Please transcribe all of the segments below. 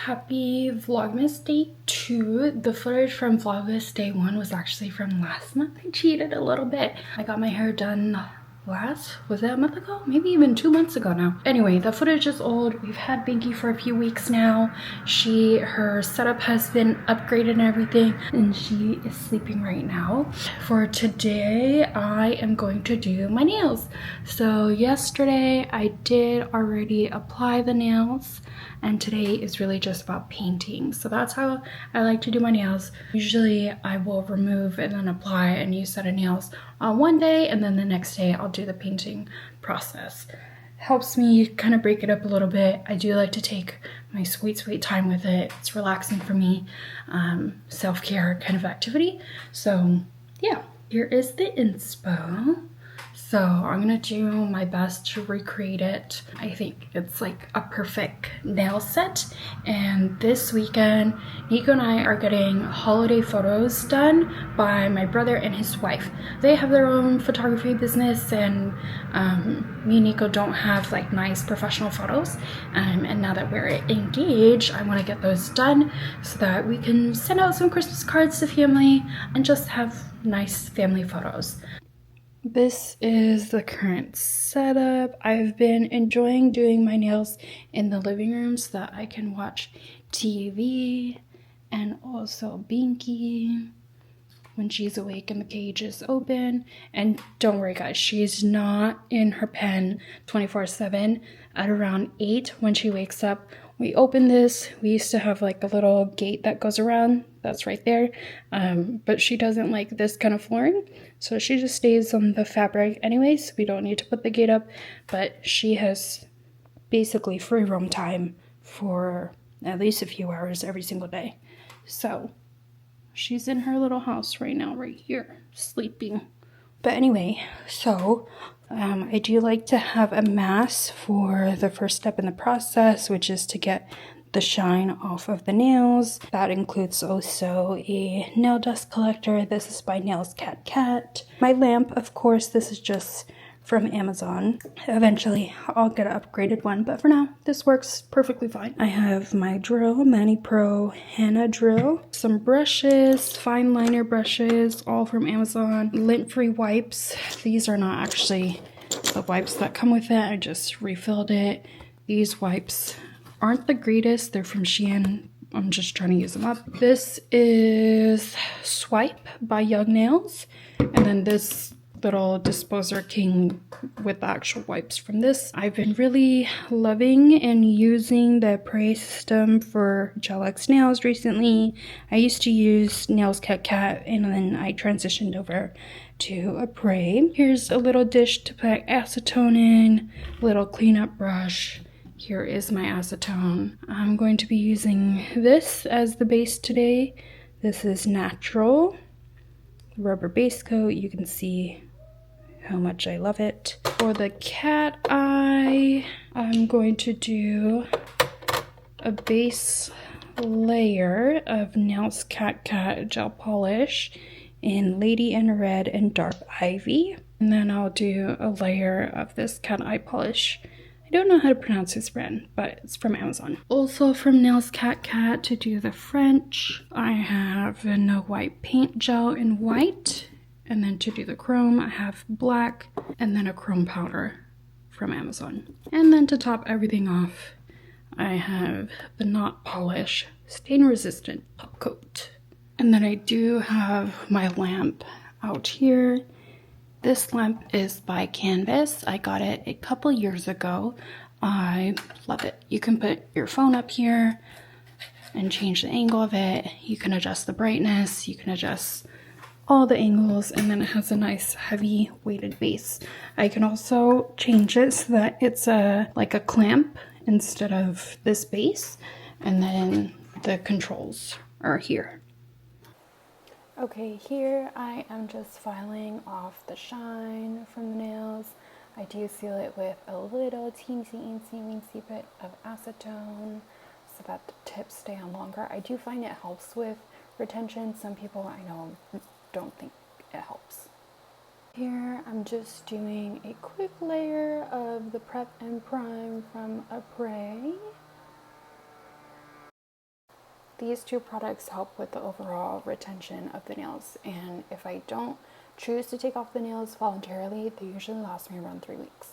Happy Vlogmas Day 2. The footage from Vlogmas Day 1 was actually from last month. I cheated a little bit. I got my hair done was that a month ago? Maybe even 2 months ago now. Anyway, the footage is old. We've had Binky for a few weeks now. Her setup has been upgraded and everything, and she is sleeping right now. For today, I am going to do my nails. So yesterday, I did already apply the nails, and today is really just about painting. So that's how I like to do my nails. Usually I will remove and then apply a new set of nails on one day, and then the next day I'll do the painting process. Helps me kind of break it up a little bit. I do like to take my sweet time with it. It's relaxing for me, self-care kind of activity. So yeah, here is the inspo. So I'm gonna do my best to recreate it. I think it's like a perfect nail set. And this weekend, Nico and I are getting holiday photos done by my brother and his wife. They have their own photography business, and me and Nico don't have like nice professional photos. And now that we're engaged, I want to get those done so that we can send out some Christmas cards to family and just have nice family photos. This is the current setup. I've been enjoying doing my nails in the living room so that I can watch TV, and also Binky when she's awake and the cage is open. And don't worry guys, she's not in her pen 24/7. At around 8 when she wakes up, we open this. We used to have like a little gate that goes around, that's right there, but she doesn't like this kind of flooring, so she just stays on the fabric anyways. We don't need to put the gate up, but she has basically free roam time for at least a few hours every single day. So she's in her little house right now, right here, sleeping. But anyway, so I do like to have a mask for the first step in the process, which is to get the shine off of the nails. That includes also a nail dust collector. This is by Nails Cat Cat. My lamp, of course, this is just from Amazon. Eventually I'll get an upgraded one, but for now this works perfectly fine. I have my drill, Mani Pro Henna drill, some brushes, fine liner brushes, all from Amazon, lint-free wipes. These are not actually the wipes that come with it, I just refilled it. These wipes aren't the greatest, they're from Shein. I'm just trying to use them up. This is Swipe by Young Nails, and then this little disposer king with the actual wipes from this. I've been really loving and using the Prey system for Gel X nails recently. I used to use Nails Cat Cat, and then I transitioned over to a Prey. Here's a little dish to put acetone in, little cleanup brush. Here is my acetone. I'm going to be using this as the base today. This is natural rubber base coat. You can see how much I love it. For the cat eye, I'm going to do a base layer of Nails Cat Cat gel polish in Lady in Red and Dark Ivy. And then I'll do a layer of this cat eye polish. I don't know how to pronounce this brand, but it's from Amazon. Also from Nails Cat Cat, to do the French, I have Vanilla White paint gel in white. And then to do the chrome, I have black, and then a chrome powder from Amazon. And then to top everything off, I have the Knot Polish stain resistant top coat. And then I do have my lamp out here. This lamp is by Canvas. I got it a couple years ago. I love it. You can put your phone up here and change the angle of it. You can adjust the brightness, you can adjust all the angles, and then it has a nice heavy weighted base. I can also change it so that it's like a clamp instead of this base, and then the controls are here. Okay, here I am just filing off the shine from the nails. I do seal it with a little teensy bit of acetone so that the tips stay on longer. I do find it helps with retention. Some people I know don't think it helps. Here I'm just doing a quick layer of the Prep and Prime from Prey. these two products help with the overall retention of the nails, and if I don't choose to take off the nails voluntarily, they usually last me around 3 weeks.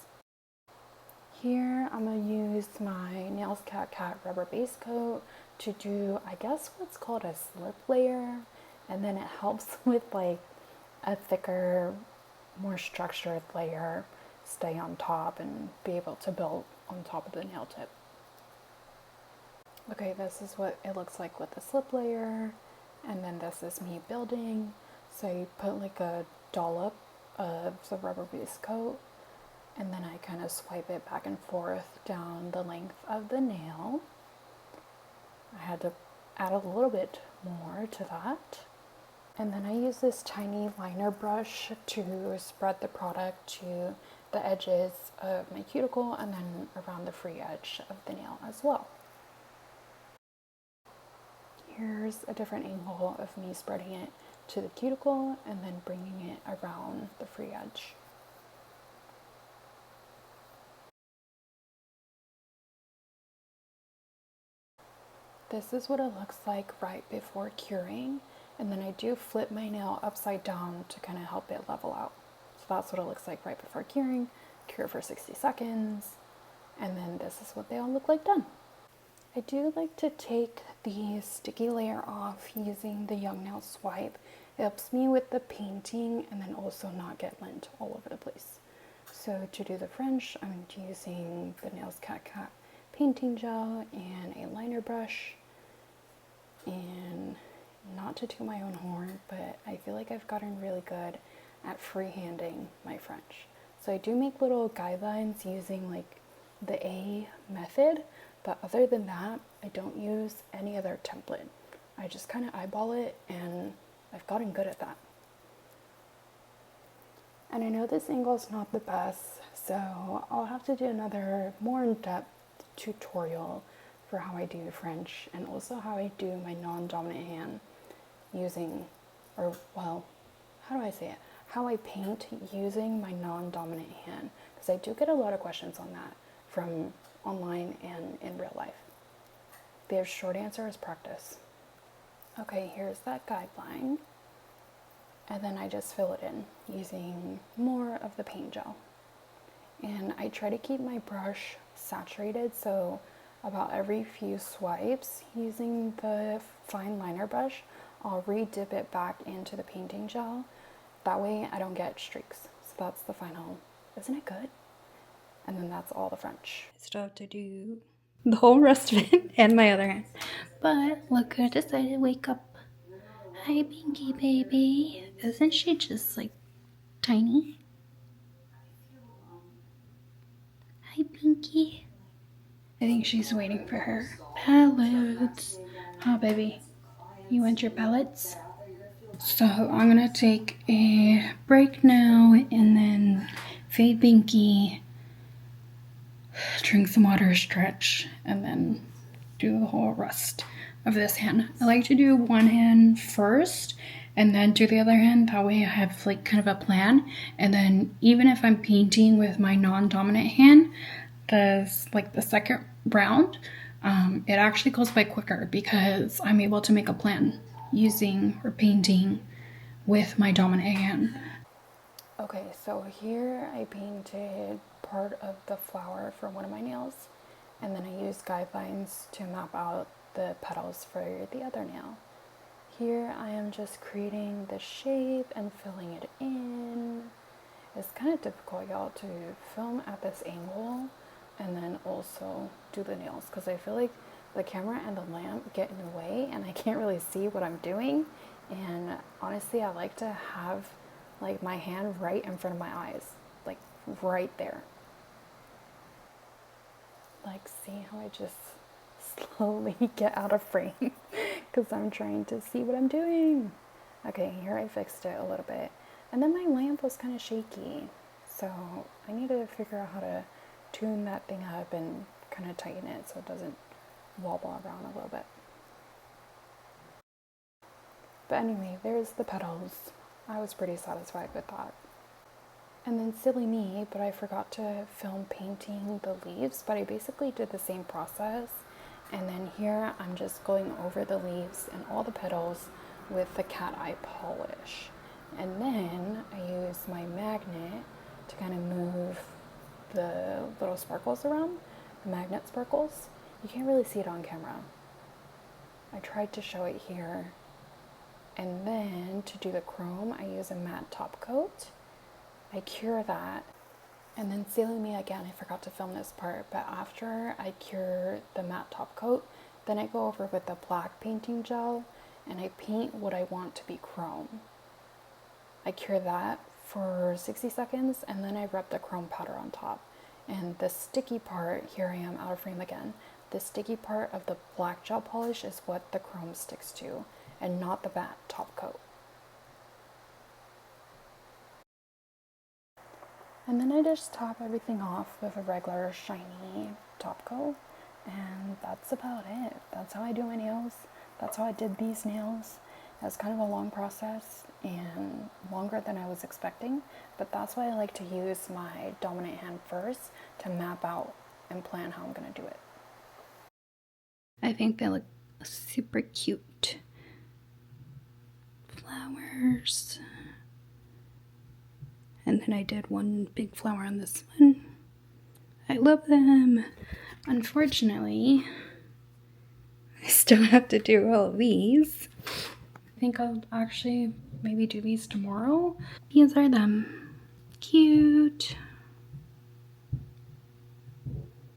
Here I'm going to use my Nails Cat rubber base coat to do, I guess, what's called a slip layer, and then it helps with like a thicker, more structured layer stay on top and be able to build on top of the nail tip. Okay, this is what it looks like with the slip layer, and then this is me building. So you put like a dollop of the rubber base coat, and then I kind of swipe it back and forth down the length of the nail. I had to add a little bit more to that. And then I use this tiny liner brush to spread the product to the edges of my cuticle and then around the free edge of the nail as well. Here's a different angle of me spreading it to the cuticle and then bringing it around the free edge. This is what it looks like right before curing, and then I do flip my nail upside down to kind of help it level out. So that's what it looks like right before curing. Cure for 60 seconds, and then this is what they all look like done. I do like to take the sticky layer off using the Young Nail Swipe. It helps me with the painting and then also not get lint all over the place. So to do the French, I'm using the Nails Cat painting gel and a liner brush. And not to toot my own horn, but I feel like I've gotten really good at freehanding my French. So I do make little guidelines using like the A method, but other than that, I don't use any other template. I just kind of eyeball it, and I've gotten good at that. And I know this angle is not the best, so I'll have to do another more in-depth tutorial for how I do French and also how I do my non-dominant hand using, or well, how do I say it? How I paint using my non-dominant hand, because I do get a lot of questions on that from online and in real life. The short answer is practice. Okay, here's that guideline, and then I just fill it in using more of the paint gel. And I try to keep my brush saturated, so about every few swipes using the fine liner brush, I'll re-dip it back into the painting gel. That way I don't get streaks. So that's the final. Isn't it good? And then that's all the French. I still have to do the whole rest of it and my other hand. But look who decided to wake up. Hi, Pinky baby. Isn't she just like tiny? Hi, Pinky. I think she's waiting for her pellets. Oh, baby, you want your pellets? So I'm gonna take a break now and then feed Pinky, drink some water, stretch, and then do the whole rest of this hand. I like to do one hand first and then do the other hand. That way I have like kind of a plan. And then even if I'm painting with my non-dominant hand, the second round, it actually goes by quicker because I'm able to make a plan using or painting with my dominant hand. Okay, so here I painted part of the flower for one of my nails, and then I used guidelines to map out the petals for the other nail. Here I am just creating the shape and filling it in. It's kind of difficult, y'all, to film at this angle and then also do the nails, because I feel like the camera and the lamp get in the way and I can't really see what I'm doing. And honestly, I like to have like my hand right in front of my eyes, like right there. Like, see how I just slowly get out of frame because I'm trying to see what I'm doing. Okay, here I fixed it a little bit, and then my lamp was kind of shaky, so I need to figure out how to tune that thing up and kind of tighten it so it doesn't wobble around a little bit. But anyway, there's the petals. I was pretty satisfied with that. And then silly me, but I forgot to film painting the leaves, but I basically did the same process And then here I'm just going over the leaves and all the petals with the cat eye polish. And then I use my magnet to kind of move the little sparkles around, the magnet sparkles. You can't really see it on camera. I tried to show it here. And then to do the chrome, I use a matte top coat. I cure that. And then sealing me again, I forgot to film this part, but after I cure the matte top coat, then I go over with the black painting gel and I paint what I want to be chrome. I cure that for 60 seconds and then I rub the chrome powder on top. And the sticky part, here I am out of frame again, the sticky part of the black gel polish is what the chrome sticks to and not the matte top coat. And then I just top everything off with a regular shiny top coat, and that's about it. That's how I do my nails. That's how I did these nails. It was kind of a long process and longer than I was expecting, but that's why I like to use my dominant hand first to map out and plan how I'm going to do it. I think they look super cute. Flowers. And then I did one big flower on this one. I love them. Unfortunately, I still have to do all of these. I think I'll actually maybe do these tomorrow. These are them. Cute.